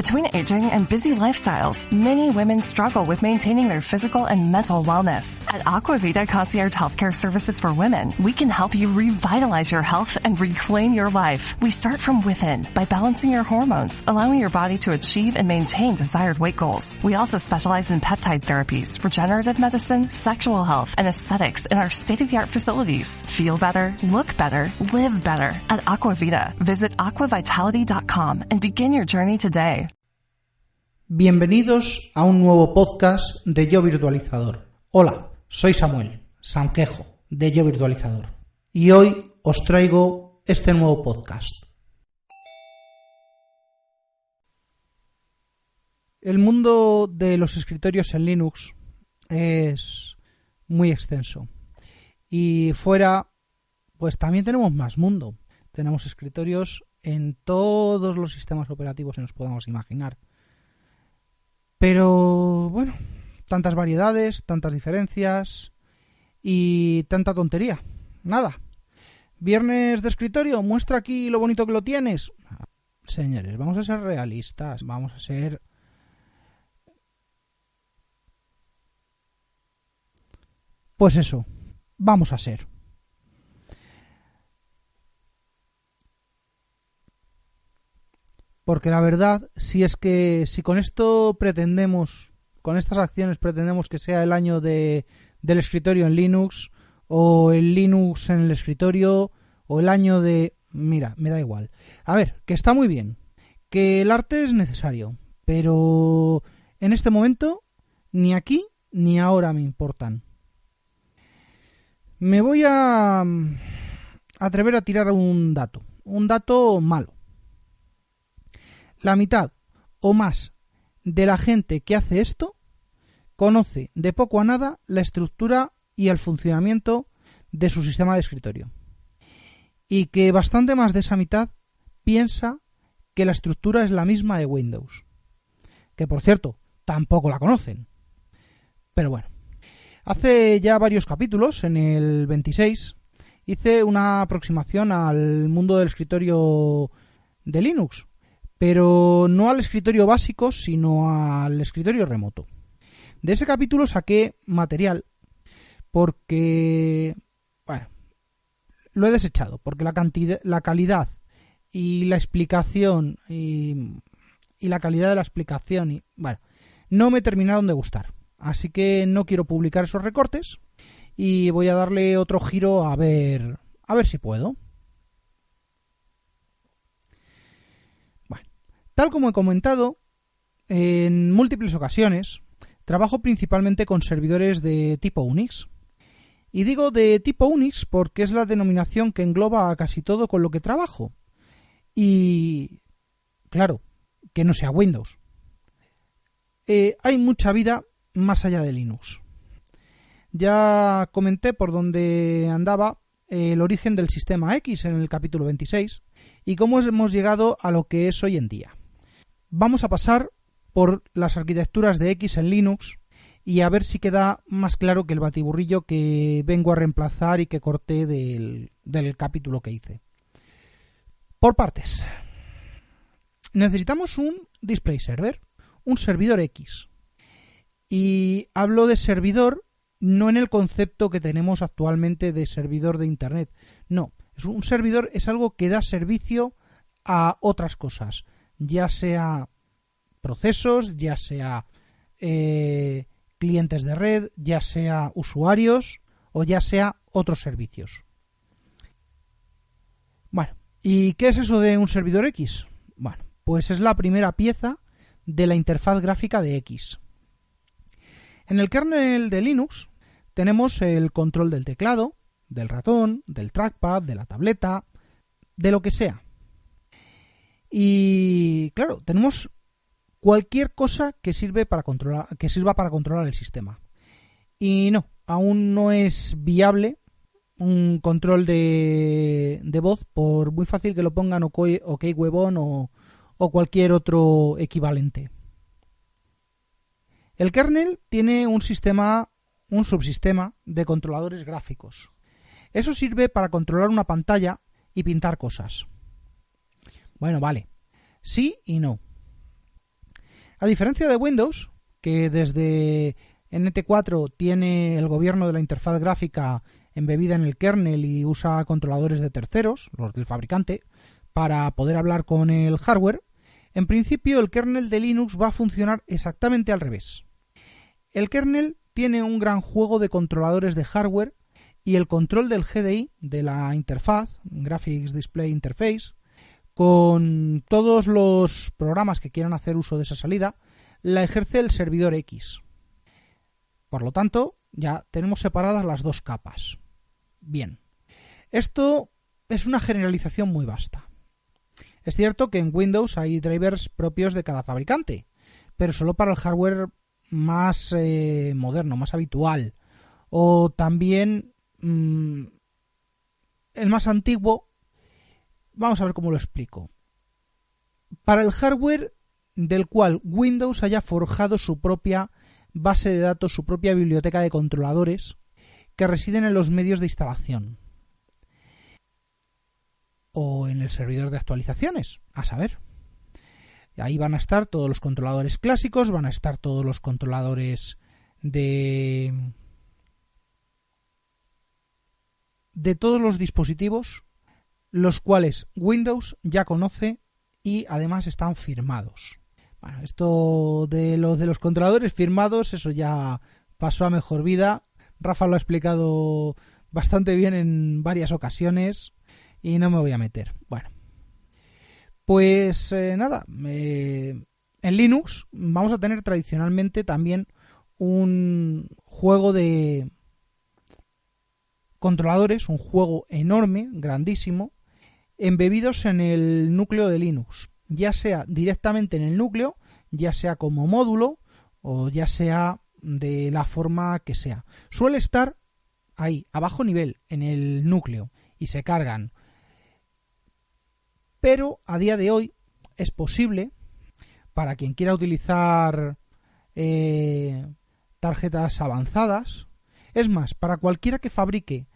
Between aging and busy lifestyles, many women struggle with maintaining their physical and mental wellness. At Aquavita Concierge Healthcare Services for Women, we can help you revitalize your health and reclaim your life. We start from within by balancing your hormones, allowing your body to achieve and maintain desired weight goals. We also specialize in peptide therapies, regenerative medicine, sexual health, and aesthetics in our state-of-the-art facilities. Feel better, look better, live better. At Aquavita, visit aquavitality.com and begin your journey today. Bienvenidos a un nuevo podcast de Yo Virtualizador. Hola, soy Samuel Sanquejo de Yo Virtualizador y hoy os traigo este nuevo podcast. El mundo de los escritorios en Linux es muy extenso y fuera pues también tenemos más mundo. Tenemos escritorios en todos los sistemas operativos que nos podamos imaginar. Pero, bueno, tantas variedades, tantas diferencias y tanta tontería. Nada. Viernes de escritorio, muestra aquí lo bonito que lo tienes. Señores, vamos a ser realistas, vamos a ser... Pues eso, vamos a ser. Porque la verdad, si con esto pretendemos, con estas acciones pretendemos que sea el año del escritorio en Linux, o el Linux en el escritorio, o el año de... Mira, me da igual. A ver, que está muy bien, que el arte es necesario, pero en este momento, ni aquí ni ahora me importan. Me voy a atrever a tirar un dato malo. La mitad o más de la gente que hace esto conoce de poco a nada la estructura y el funcionamiento de su sistema de escritorio. Y que bastante más de esa mitad piensa que la estructura es la misma de Windows. Que por cierto, tampoco la conocen. Pero bueno, hace ya varios capítulos, en el 26, hice una aproximación al mundo del escritorio de Linux. Pero no al escritorio básico, sino al escritorio remoto. De ese capítulo saqué material porque, bueno, lo he desechado, porque la calidad y la explicación y la calidad de la explicación, no me terminaron de gustar. Así que no quiero publicar esos recortes y voy a darle otro giro a ver si puedo. Tal como he comentado, en múltiples ocasiones, trabajo principalmente con servidores de tipo Unix. Y digo de tipo Unix porque es la denominación que engloba a casi todo con lo que trabajo. Y, claro, que no sea Windows. Hay mucha vida más allá de Linux. Ya comenté por dónde andaba el origen del sistema X en el capítulo 26 y cómo hemos llegado a lo que es hoy en día. Vamos a pasar por las arquitecturas de X en Linux y a ver si queda más claro que el batiburrillo que vengo a reemplazar y que corté del capítulo que hice. Por partes. Necesitamos un display server, un servidor X. Y hablo de servidor no en el concepto que tenemos actualmente de servidor de Internet. No, un servidor es algo que da servicio a otras cosas. Ya sea procesos, ya sea clientes de red, ya sea usuarios o ya sea otros servicios. Bueno, ¿y qué es eso de un servidor X? Bueno, pues es la primera pieza de la interfaz gráfica de X. En el kernel de Linux tenemos el control del teclado, del ratón, del trackpad, de la tableta, de lo que sea. Y claro, tenemos cualquier cosa que sirva para controlar el sistema. Y no, aún no es viable un control de voz, por muy fácil que lo pongan OK Huevón o cualquier otro equivalente. El kernel tiene un subsistema de controladores gráficos. Eso sirve para controlar una pantalla y pintar cosas. Bueno, vale. Sí y no. A diferencia de Windows, que desde NT4 tiene el gobierno de la interfaz gráfica embebida en el kernel y usa controladores de terceros, los del fabricante, para poder hablar con el hardware, en principio el kernel de Linux va a funcionar exactamente al revés. El kernel tiene un gran juego de controladores de hardware y el control del GDI, de la interfaz, Graphics Display Interface, con todos los programas que quieran hacer uso de esa salida, la ejerce el servidor X. Por lo tanto, ya tenemos separadas las dos capas. Bien, esto es una generalización muy vasta. Es cierto que en Windows hay drivers propios de cada fabricante, pero solo para el hardware más moderno, más habitual. O también el más antiguo, vamos a ver cómo lo explico. Para el hardware del cual Windows haya forjado su propia base de datos, su propia biblioteca de controladores que residen en los medios de instalación o en el servidor de actualizaciones, a saber. Ahí van a estar todos los controladores clásicos, van a estar todos los controladores de todos los dispositivos, los cuales Windows ya conoce y además están firmados. Bueno, esto de los controladores firmados, eso ya pasó a mejor vida. Rafa lo ha explicado bastante bien en varias ocasiones y no me voy a meter. Bueno, pues nada, en Linux vamos a tener tradicionalmente también un juego de controladores, un juego enorme, grandísimo, embebidos en el núcleo de Linux, ya sea directamente en el núcleo, ya sea como módulo o ya sea de la forma que sea. Suele estar ahí, a bajo nivel, en el núcleo, y se cargan. Pero a día de hoy es posible, para quien quiera utilizar tarjetas avanzadas, es más, para cualquiera que fabrique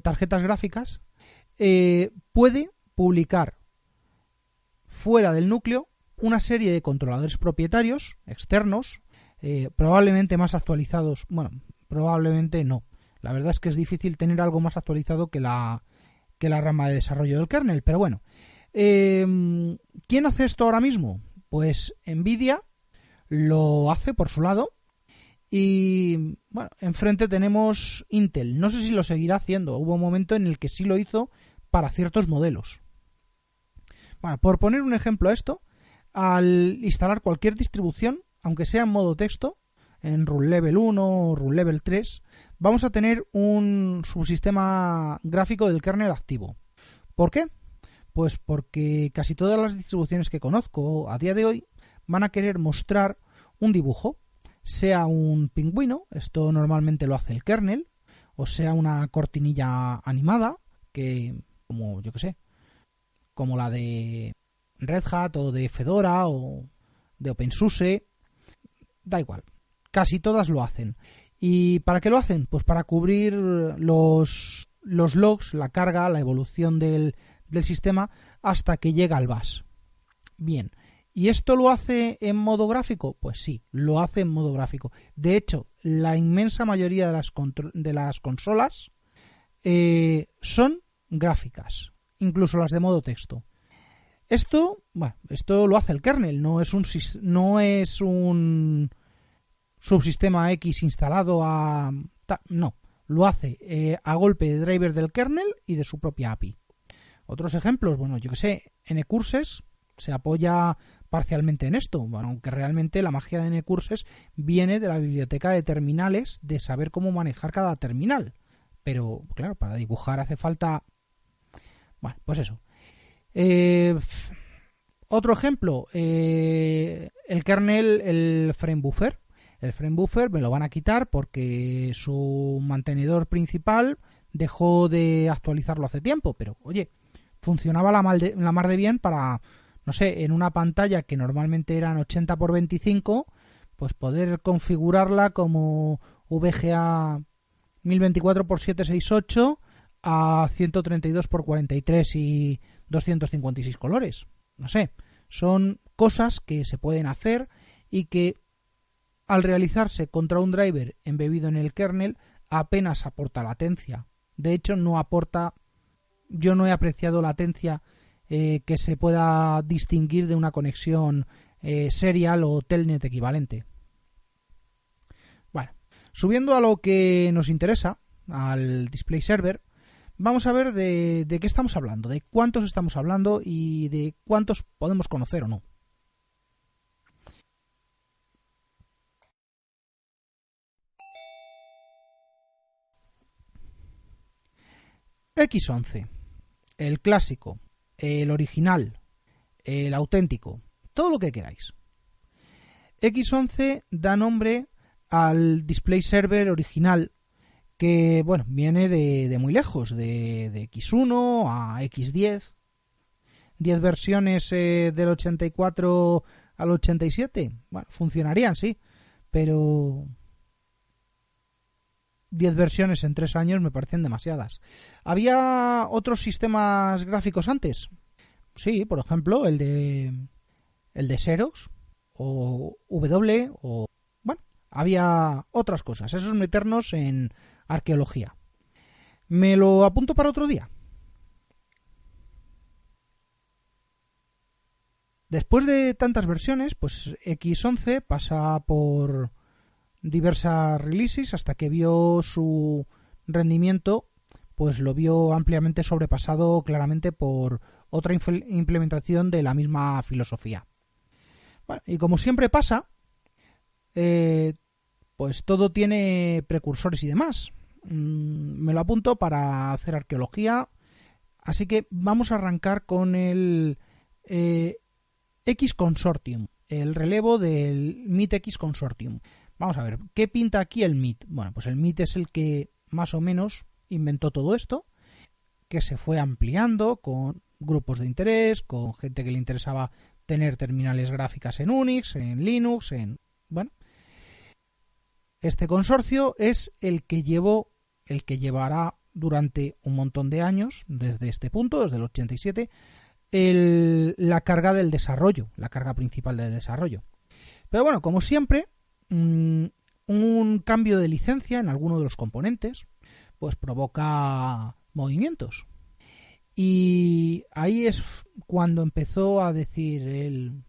tarjetas gráficas, puede publicar fuera del núcleo una serie de controladores propietarios externos, probablemente más actualizados. Bueno, probablemente no. La verdad es que es difícil tener algo más actualizado que la rama de desarrollo del kernel, pero bueno. ¿Quién hace esto ahora mismo? Pues Nvidia lo hace por su lado. Y bueno, enfrente tenemos Intel. No sé si lo seguirá haciendo. Hubo un momento en el que sí lo hizo para ciertos modelos. Bueno, por poner un ejemplo a esto, al instalar cualquier distribución, aunque sea en modo texto, en Run Level 1 o Run Level 3, vamos a tener un subsistema gráfico del kernel activo. ¿Por qué? Pues porque casi todas las distribuciones que conozco a día de hoy van a querer mostrar un dibujo, sea un pingüino, esto normalmente lo hace el kernel, o sea una cortinilla animada, que como yo que sé, como la de Red Hat o de Fedora o de OpenSUSE, da igual, casi todas lo hacen. ¿Y para qué lo hacen? Pues para cubrir los logs, la carga, la evolución del sistema hasta que llega al bus. Bien, ¿y esto lo hace en modo gráfico? Pues sí, lo hace en modo gráfico. De hecho, la inmensa mayoría de las consolas son gráficas, incluso las de modo texto. Esto lo hace el kernel, no es un subsistema X instalado no, lo hace a golpe de driver del kernel y de su propia API. Otros ejemplos, bueno, yo que sé, NCurses se apoya parcialmente en esto, bueno, aunque realmente la magia de NCurses viene de la biblioteca de terminales, de saber cómo manejar cada terminal. Pero, claro, para dibujar hace falta... Bueno, pues eso. Otro ejemplo, el kernel, el frame buffer. El frame buffer me lo van a quitar porque su mantenedor principal dejó de actualizarlo hace tiempo, pero oye, funcionaba la mar de bien para, no sé, en una pantalla que normalmente eran 80x25, pues poder configurarla como VGA 1024x768 a 132x43 y 256 colores. No sé, son cosas que se pueden hacer y que al realizarse contra un driver embebido en el kernel apenas aporta latencia. De hecho, yo no he apreciado latencia que se pueda distinguir de una conexión serial o telnet equivalente. Bueno, subiendo a lo que nos interesa, al display server, vamos a ver de qué estamos hablando, de cuántos estamos hablando y de cuántos podemos conocer o no. X11, el clásico, el original, el auténtico, todo lo que queráis. X11 da nombre al display server original que, bueno, viene de muy lejos, de X1 a X10, 10 versiones del 84 al 87, bueno, funcionarían, sí, pero 10 versiones en 3 años me parecen demasiadas. ¿Había otros sistemas gráficos antes? Sí, por ejemplo, el de Xerox o W o... Bueno, había otras cosas. Eso es meternos en arqueología. Me lo apunto para otro día. Después de tantas versiones, pues X11 pasa por diversas releases hasta que vio su rendimiento, pues lo vio ampliamente sobrepasado claramente por otra implementación de la misma filosofía. Bueno, y como siempre pasa, pues todo tiene precursores y demás. Me lo apunto para hacer arqueología, así que vamos a arrancar con el X Consortium, el relevo del MIT X Consortium. Vamos a ver, ¿qué pinta aquí el MIT? Bueno, pues el MIT es el que más o menos inventó todo esto, que se fue ampliando con grupos de interés, con gente que le interesaba tener terminales gráficas en Unix, en Linux, bueno. Este consorcio es el que llevará durante un montón de años, desde este punto, desde el 87, la carga del desarrollo, la carga principal del desarrollo. Pero bueno, como siempre, un cambio de licencia en alguno de los componentes pues provoca movimientos, y ahí es cuando empezó a decir él,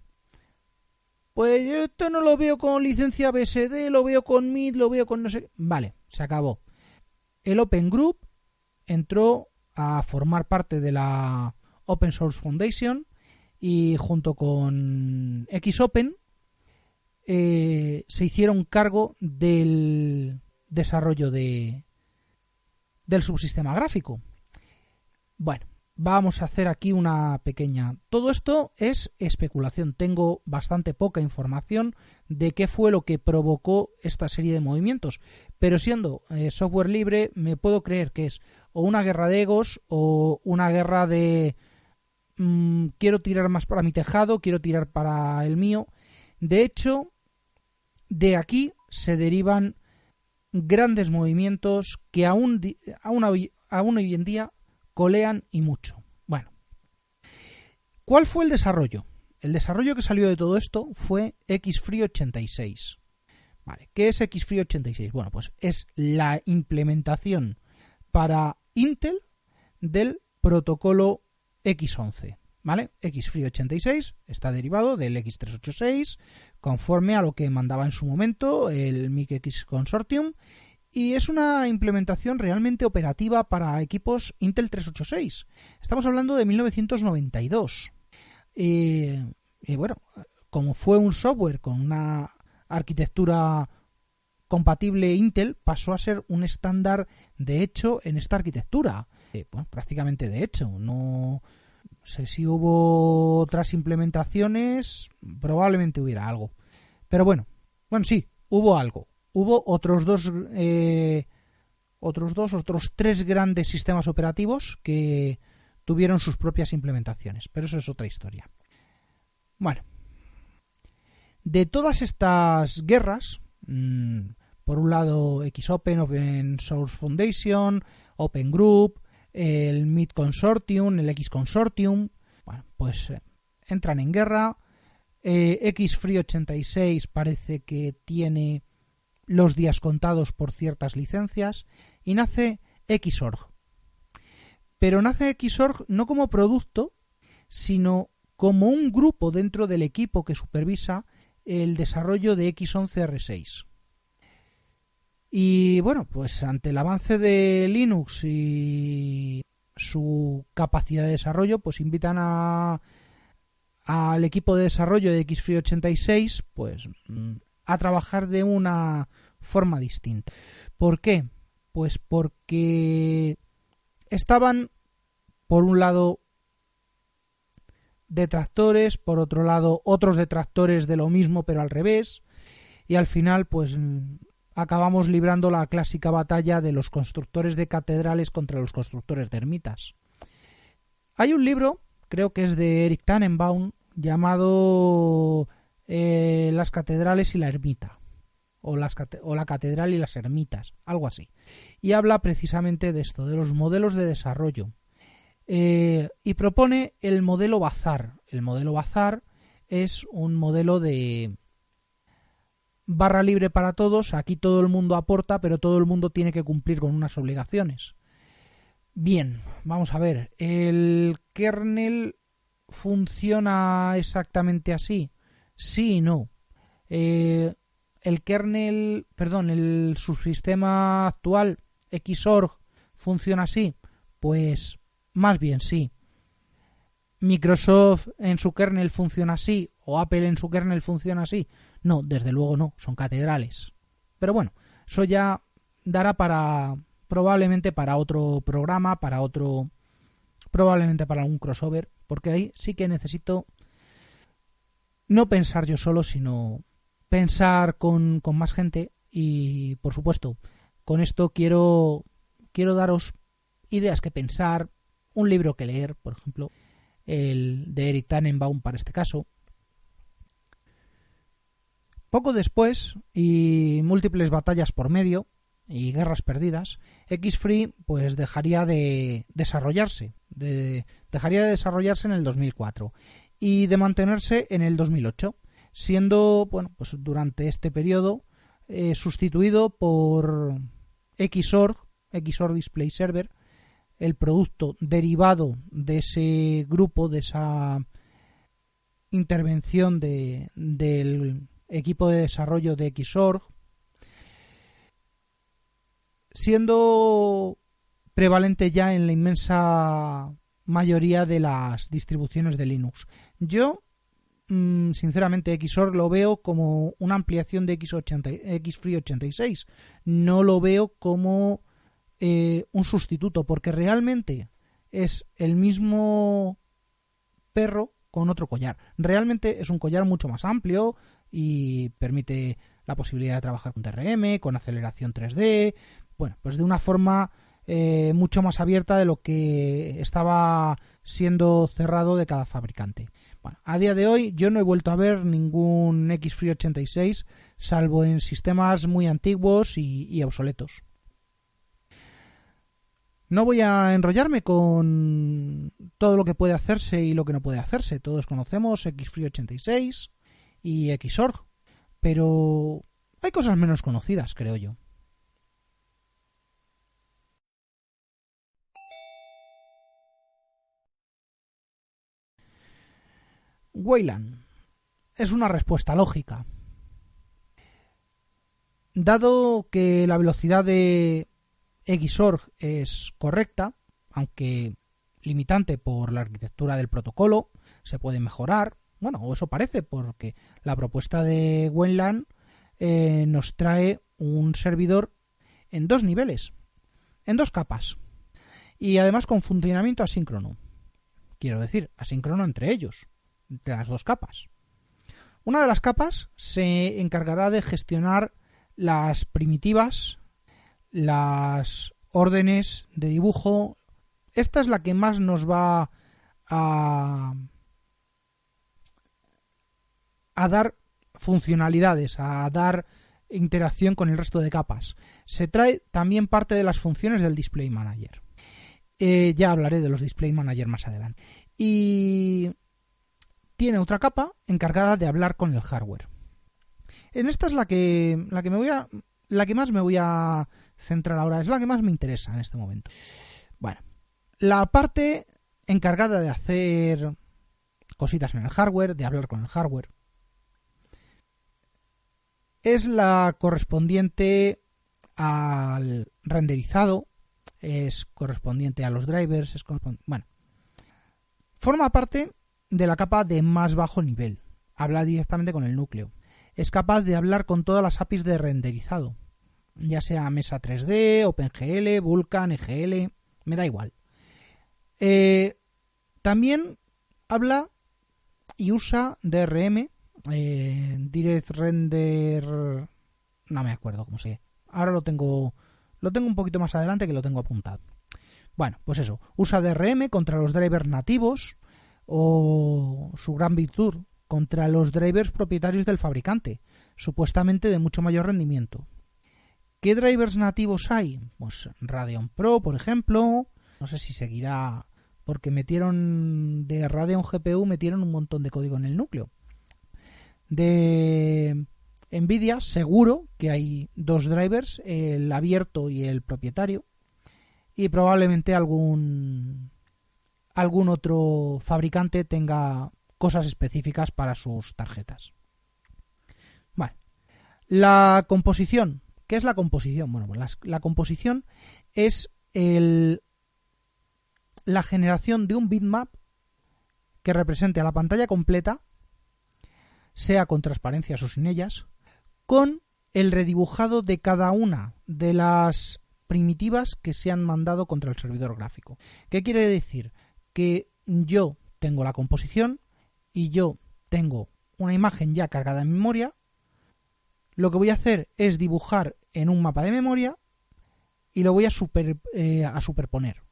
pues yo esto no lo veo con licencia BSD, lo veo con MIT, lo veo con no sé... Vale, se acabó. El Open Group entró a formar parte de la Open Source Foundation y junto con XOpen se hicieron cargo del desarrollo del subsistema gráfico. Bueno, vamos a hacer aquí una pequeña... Todo esto es especulación. Tengo bastante poca información de qué fue lo que provocó esta serie de movimientos. Pero siendo software libre, me puedo creer que es o una guerra de egos o una guerra de... quiero tirar más para mi tejado, quiero tirar para el mío. De hecho, de aquí se derivan grandes movimientos que aún hoy en día colean y mucho. Bueno, ¿cuál fue el desarrollo? El desarrollo que salió de todo esto fue XFree86. Vale, ¿qué es XFree86? Bueno, pues es la implementación para Intel del protocolo X11. ¿Vale? XFree86 está derivado del X386 conforme a lo que mandaba en su momento el MIT X Consortium, y es una implementación realmente operativa para equipos Intel 386. Estamos hablando de 1992. Y bueno, como fue un software con una arquitectura compatible Intel, pasó a ser un estándar de hecho en esta arquitectura. Bueno, prácticamente de hecho. No sé si hubo otras implementaciones, probablemente hubiera algo. Pero bueno, sí, hubo algo. Hubo otros tres grandes sistemas operativos que tuvieron sus propias implementaciones, pero eso es otra historia. Bueno, de todas estas guerras, por un lado XOpen, Open Source Foundation, Open Group, el MIT Consortium, el X Consortium, bueno, pues entran en guerra. Xfree86 parece que tiene los días contados por ciertas licencias y nace Xorg. Pero nace Xorg no como producto, sino como un grupo dentro del equipo que supervisa el desarrollo de X11R6. Y bueno, pues ante el avance de Linux y su capacidad de desarrollo, pues invitan al equipo de desarrollo de Xfree86 pues a trabajar de una forma distinta. ¿Por qué? Pues porque estaban, por un lado, detractores, por otro lado, otros detractores de lo mismo, pero al revés, y al final, pues acabamos librando la clásica batalla de los constructores de catedrales contra los constructores de ermitas. Hay un libro, creo que es de Erich Tannenbaum, llamado Las catedrales y la ermita, o la catedral y las ermitas, algo así, y habla precisamente de esto, de los modelos de desarrollo, y propone el modelo Bazar. El modelo Bazar es un modelo de barra libre para todos. Aquí todo el mundo aporta, pero todo el mundo tiene que cumplir con unas obligaciones. Bien, vamos a ver. ¿El kernel funciona exactamente así? Sí y no. El subsistema actual, Xorg, ¿funciona así? Pues más bien sí. ¿Microsoft en su kernel funciona así? ¿O Apple en su kernel funciona así? No, desde luego no, son catedrales. Pero bueno, eso ya dará probablemente para otro programa, probablemente para un crossover, porque ahí sí que necesito no pensar yo solo, sino pensar con más gente. Y por supuesto, con esto quiero daros ideas que pensar, un libro que leer, por ejemplo, el de Erich Tannenbaum para este caso. Poco después, y múltiples batallas por medio y guerras perdidas, Xfree pues dejaría de desarrollarse en el 2004 y de mantenerse en el 2008, siendo, bueno, pues durante este periodo sustituido por Xorg Display Server, el producto derivado de ese grupo, de esa intervención del equipo de desarrollo de Xorg, siendo prevalente ya en la inmensa mayoría de las distribuciones de Linux. Yo, sinceramente, Xorg lo veo como una ampliación de Xfree86. No lo veo como un sustituto, porque realmente es el mismo perro con otro collar. Realmente es un collar mucho más amplio y permite la posibilidad de trabajar con DRM, con aceleración 3D, bueno, pues de una forma mucho más abierta de lo que estaba siendo cerrado de cada fabricante. Bueno, a día de hoy yo no he vuelto a ver ningún Xfree86, salvo en sistemas muy antiguos y obsoletos. No voy a enrollarme con todo lo que puede hacerse y lo que no puede hacerse. Todos conocemos Xfree86 y Xorg, pero hay cosas menos conocidas, creo yo. Wayland es una respuesta lógica. Dado que la velocidad de Xorg es correcta, aunque limitante por la arquitectura del protocolo, se puede mejorar. Bueno, o eso parece, porque la propuesta de Wayland nos trae un servidor en dos niveles, en dos capas, y además con funcionamiento asíncrono. Quiero decir, asíncrono entre ellos, entre las dos capas. Una de las capas se encargará de gestionar las primitivas, las órdenes de dibujo. Esta es la que más nos va a dar funcionalidades, a dar interacción con el resto de capas. Se trae también parte de las funciones del Display Manager. Ya hablaré de los Display Manager más adelante. Y tiene otra capa encargada de hablar con el hardware. En esta es la que más me voy a centrar ahora, es la que más me interesa en este momento. Bueno, la parte encargada de hacer cositas en el hardware, de hablar con el hardware, es la correspondiente al renderizado, es correspondiente a los drivers, forma parte de la capa de más bajo nivel, habla directamente con el núcleo, es capaz de hablar con todas las APIs de renderizado, ya sea Mesa 3D, OpenGL, Vulkan, EGL, me da igual. También habla y usa DRM, Direct Render, no me acuerdo cómo se llama. Ahora lo tengo un poquito más adelante, que lo tengo apuntado. Bueno, pues eso, usa DRM contra los drivers nativos, o su gran virtud, contra los drivers propietarios del fabricante, supuestamente de mucho mayor rendimiento. ¿Qué drivers nativos hay? Pues Radeon Pro, por ejemplo. No sé si seguirá, porque de Radeon GPU metieron un montón de código en el núcleo. De Nvidia seguro que hay 2 drivers, el abierto y el propietario, y probablemente algún otro fabricante tenga cosas específicas para sus tarjetas. Vale. La composición. ¿Qué es la composición? Bueno, pues la composición es la generación de un bitmap que represente a la pantalla completa, sea con transparencias o sin ellas, con el redibujado de cada una de las primitivas que se han mandado contra el servidor gráfico. ¿Qué quiere decir? Que yo tengo la composición y yo tengo una imagen ya cargada en memoria. Lo que voy a hacer es dibujar en un mapa de memoria y lo voy a superponer.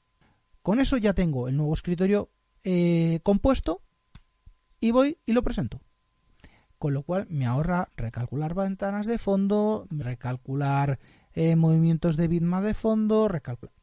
Con eso ya tengo el nuevo escritorio compuesto y voy y lo presento. Con lo cual me ahorra recalcular ventanas de fondo, recalcular movimientos de bitmap de fondo,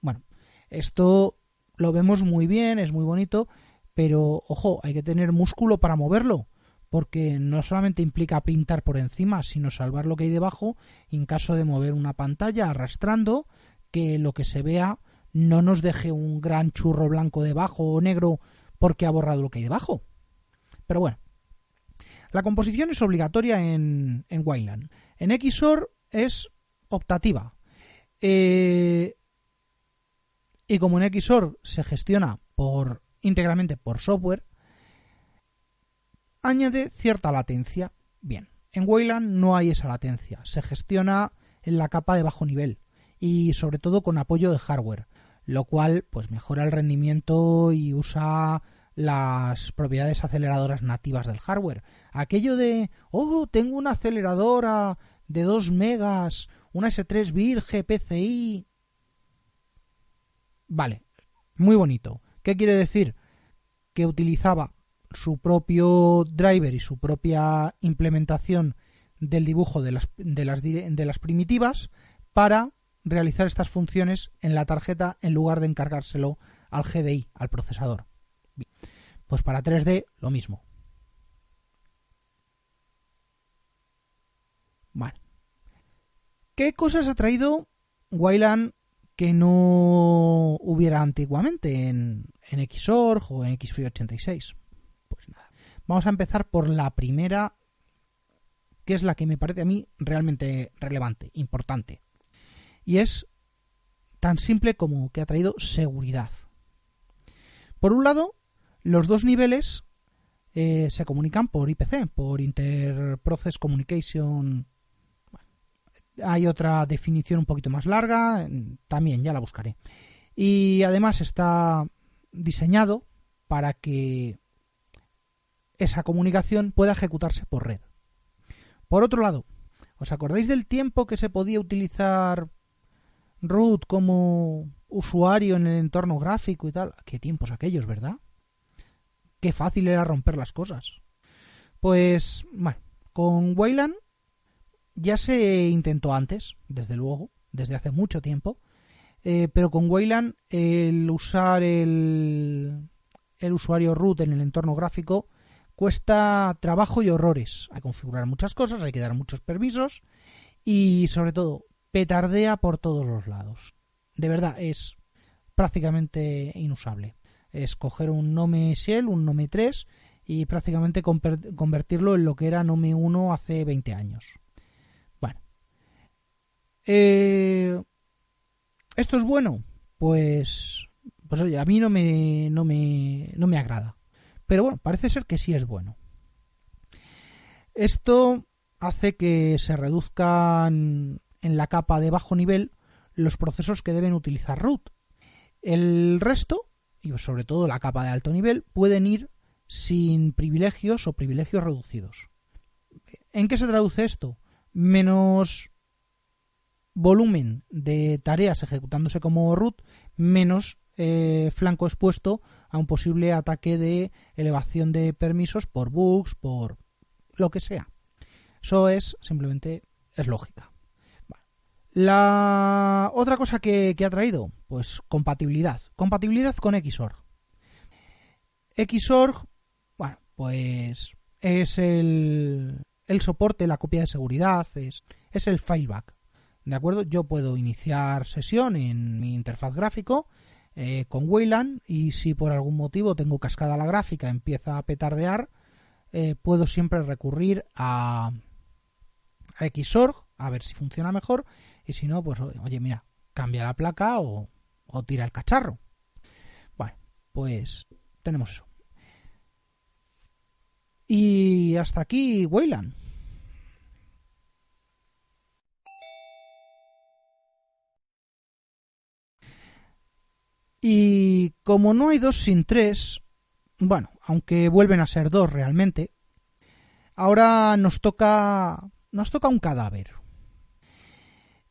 Bueno, esto lo vemos muy bien, es muy bonito, pero ojo, hay que tener músculo para moverlo, porque no solamente implica pintar por encima, sino salvar lo que hay debajo, y en caso de mover una pantalla arrastrando, que lo que se vea no nos deje un gran churro blanco debajo o negro porque ha borrado lo que hay debajo. Pero bueno, la composición es obligatoria en Wayland. En Xor es optativa. Y como en Xor se gestiona íntegramente por software, añade cierta latencia. Bien, en Wayland no hay esa latencia. Se gestiona en la capa de bajo nivel y sobre todo con apoyo de hardware, lo cual pues mejora el rendimiento y usa las propiedades aceleradoras nativas del hardware. Aquello de, tengo una aceleradora de 2 megas, una S3 Virge PCI. Vale, muy bonito. ¿Qué quiere decir? Que utilizaba su propio driver y su propia implementación del dibujo de las primitivas para realizar estas funciones en la tarjeta en lugar de encargárselo al GDI, al procesador. Pues para 3D lo mismo. Bueno. ¿Qué cosas ha traído Wayland que no hubiera antiguamente en Xorg o en XFree86? Pues nada. Vamos a empezar por la primera, que es la que me parece a mí realmente relevante, importante. Y es tan simple como que ha traído seguridad. Por un lado, los 2 niveles se comunican por IPC, por Inter-Process Communication. Bueno, hay otra definición un poquito más larga, también ya la buscaré. Y además está diseñado para que esa comunicación pueda ejecutarse por red. Por otro lado, ¿os acordáis del tiempo que se podía utilizar root como usuario en el entorno gráfico y tal? Qué tiempos aquellos, ¿verdad? Qué fácil era romper las cosas. Pues, bueno, con Wayland ya se intentó antes, desde luego, desde hace mucho tiempo, pero con Wayland el usar el usuario root en el entorno gráfico cuesta trabajo y horrores. Hay que configurar muchas cosas, hay que dar muchos permisos y sobre todo petardea por todos los lados. De verdad, es prácticamente inusable. Es coger un Gnome Shell, un Gnome 3 y prácticamente convertirlo en lo que era Gnome 1 hace 20 años. Bueno. ¿Esto es bueno? Pues oye, a mí no me agrada. Pero bueno, parece ser que sí es bueno. Esto hace que se reduzcan en la capa de bajo nivel los procesos que deben utilizar root. El resto, y sobre todo la capa de alto nivel, pueden ir sin privilegios o privilegios reducidos. ¿En qué se traduce esto? Menos volumen de tareas ejecutándose como root, menos flanco expuesto a un posible ataque de elevación de permisos por bugs, por lo que sea. Eso es simplemente es lógica. La otra cosa que ha traído, pues compatibilidad con Xorg. Xorg, bueno, pues es el soporte, la copia de seguridad, es el fileback. ¿De acuerdo? Yo puedo iniciar sesión en mi interfaz gráfico con Wayland y si por algún motivo tengo cascada la gráfica, empieza a petardear, puedo siempre recurrir a Xorg a ver si funciona mejor y si no, pues oye, mira, cambia la placa o tira el cacharro. Bueno, pues tenemos eso. Y hasta aquí Wayland. Y como no hay 2 sin 3, bueno, aunque vuelven a ser 2 realmente, ahora nos toca un cadáver.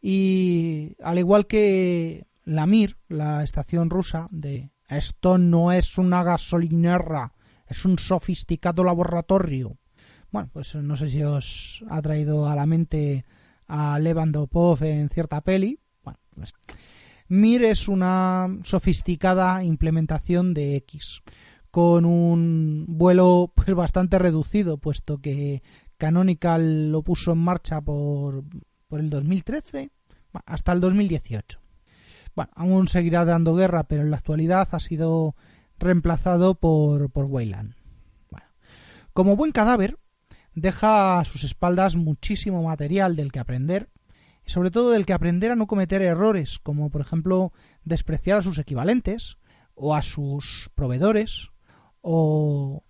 Y al igual que la Mir, la estación rusa de esto no es una gasolinera, es un sofisticado laboratorio. Bueno, pues no sé si os ha traído a la mente a Levan Topov en cierta peli. Bueno, pues Mir es una sofisticada implementación de X, con un vuelo pues bastante reducido, puesto que Canonical lo puso en marcha por el 2013 hasta el 2018. Bueno, aún seguirá dando guerra, pero en la actualidad ha sido reemplazado por Wayland. Bueno, como buen cadáver, deja a sus espaldas muchísimo material del que aprender, y sobre todo del que aprender a no cometer errores, como por ejemplo despreciar a sus equivalentes o a sus proveedores, o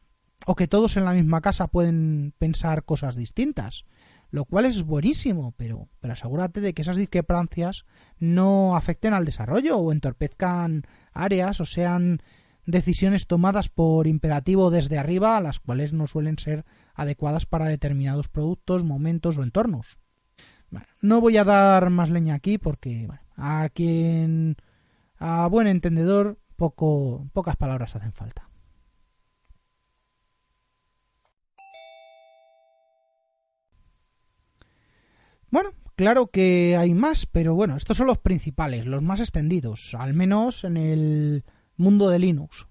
que todos en la misma casa pueden pensar cosas distintas, lo cual es buenísimo, pero asegúrate de que esas discrepancias no afecten al desarrollo o entorpezcan áreas o sean decisiones tomadas por imperativo desde arriba, las cuales no suelen ser adecuadas para determinados productos, momentos o entornos. Bueno, no voy a dar más leña aquí porque a buen entendedor pocas palabras hacen falta. Bueno, claro que hay más, pero bueno, estos son los principales, los más extendidos, al menos en el mundo de Linux.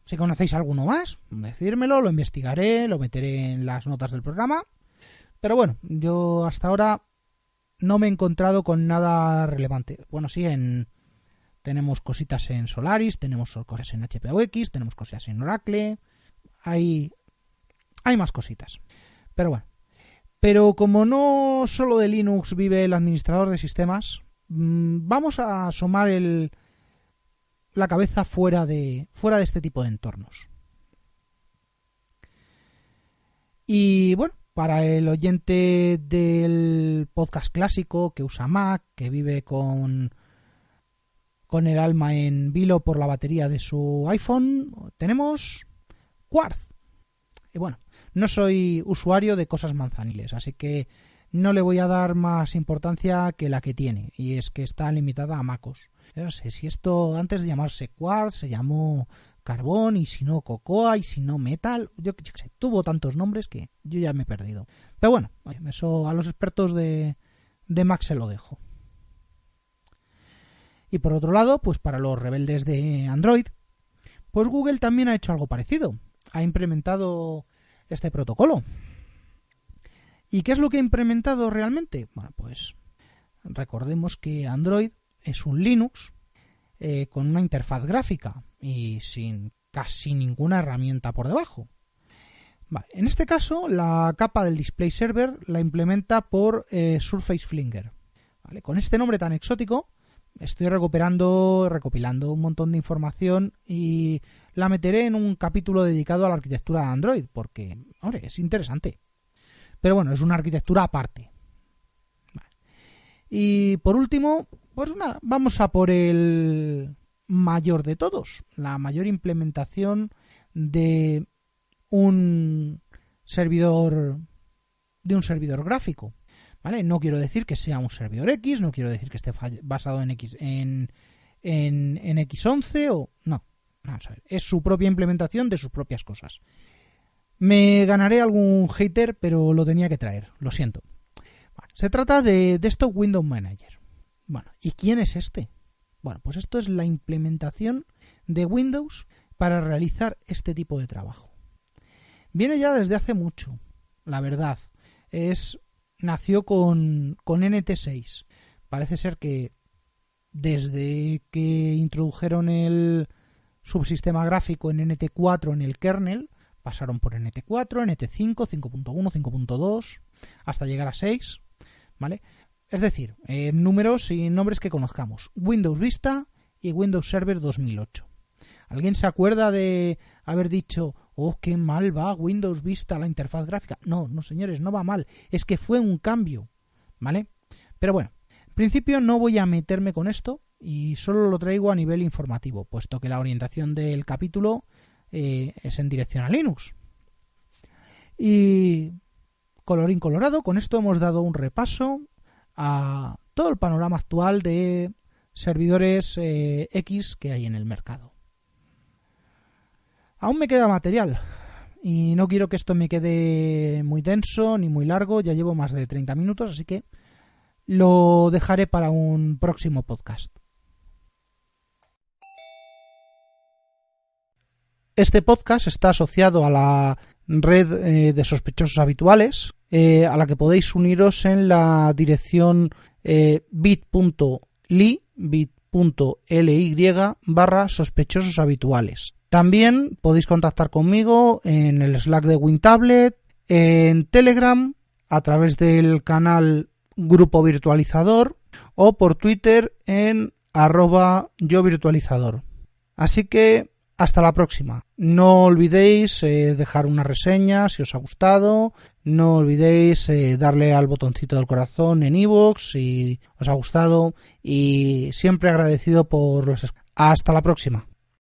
Si conocéis alguno más, decírmelo, lo investigaré, lo meteré en las notas del programa. Pero bueno, yo hasta ahora no me he encontrado con nada relevante. Bueno, sí, tenemos cositas en Solaris, tenemos cosas en HPUX, tenemos cosas en Oracle, hay más cositas. Pero bueno. Pero como no solo de Linux vive el administrador de sistemas, vamos a asomar la cabeza fuera de este tipo de entornos. Y bueno, para el oyente del podcast clásico que usa Mac, que vive con el alma en vilo por la batería de su iPhone, tenemos Quartz. Y bueno, no soy usuario de cosas manzaniles, así que no le voy a dar más importancia que la que tiene, y es que está limitada a MacOS. No sé si esto antes de llamarse Quartz se llamó Carbón, y si no Cocoa, y si no Metal, yo qué sé, tuvo tantos nombres que yo ya me he perdido. Pero bueno, eso a los expertos de Mac se lo dejo. Y por otro lado, pues para los rebeldes de Android, pues Google también ha hecho algo parecido. Ha implementado este protocolo. ¿Y qué es lo que ha implementado realmente? Bueno, pues recordemos que Android es un Linux con una interfaz gráfica y sin casi ninguna herramienta por debajo. Vale, en este caso, la capa del display server la implementa por Surface Flinger. ¿Vale? Con este nombre tan exótico, estoy recopilando un montón de información y la meteré en un capítulo dedicado a la arquitectura de Android, porque, hombre, es interesante. Pero bueno, es una arquitectura aparte. Vale. Y por último, pues vamos a por el mayor de todos, la mayor implementación de un servidor gráfico, ¿vale? No quiero decir que sea un servidor X, no quiero decir que esté basado en X11 o no. Vamos a ver, es su propia implementación de sus propias cosas. Me ganaré algún hater, pero lo tenía que traer, lo siento. Bueno, se trata de Desktop Window Manager. Bueno, ¿y quién es este? Bueno, pues esto es la implementación de Windows para realizar este tipo de trabajo. Viene ya desde hace mucho, la verdad. Nació con NT6. Parece ser que desde que introdujeron el subsistema gráfico en NT4 en el kernel, pasaron por NT4, NT5, 5.1, 5.2, hasta llegar a 6, ¿vale? Es decir, números y nombres que conozcamos. Windows Vista y Windows Server 2008. ¿Alguien se acuerda de haber dicho, oh, qué mal va Windows Vista la interfaz gráfica? No, señores, no va mal. Es que fue un cambio, ¿vale? Pero bueno, en principio no voy a meterme con esto y solo lo traigo a nivel informativo, puesto que la orientación del capítulo es en dirección a Linux. Y colorín colorado, con esto hemos dado un repaso a todo el panorama actual de servidores X que hay en el mercado. Aún me queda material y no quiero que esto me quede muy denso ni muy largo, ya llevo más de 30 minutos, así que lo dejaré para un próximo podcast. Este podcast está asociado a la red de sospechosos habituales, a la que podéis uniros en la dirección bit.ly/sospechosos habituales. También podéis contactar conmigo en el Slack de WinTablet, en Telegram, a través del canal Grupo Virtualizador o por Twitter en @yovirtualizador. Así que hasta la próxima. No olvidéis dejar una reseña si os ha gustado. No olvidéis darle al botoncito del corazón en iVoox si os ha gustado. Y siempre agradecido por los... Hasta la próxima.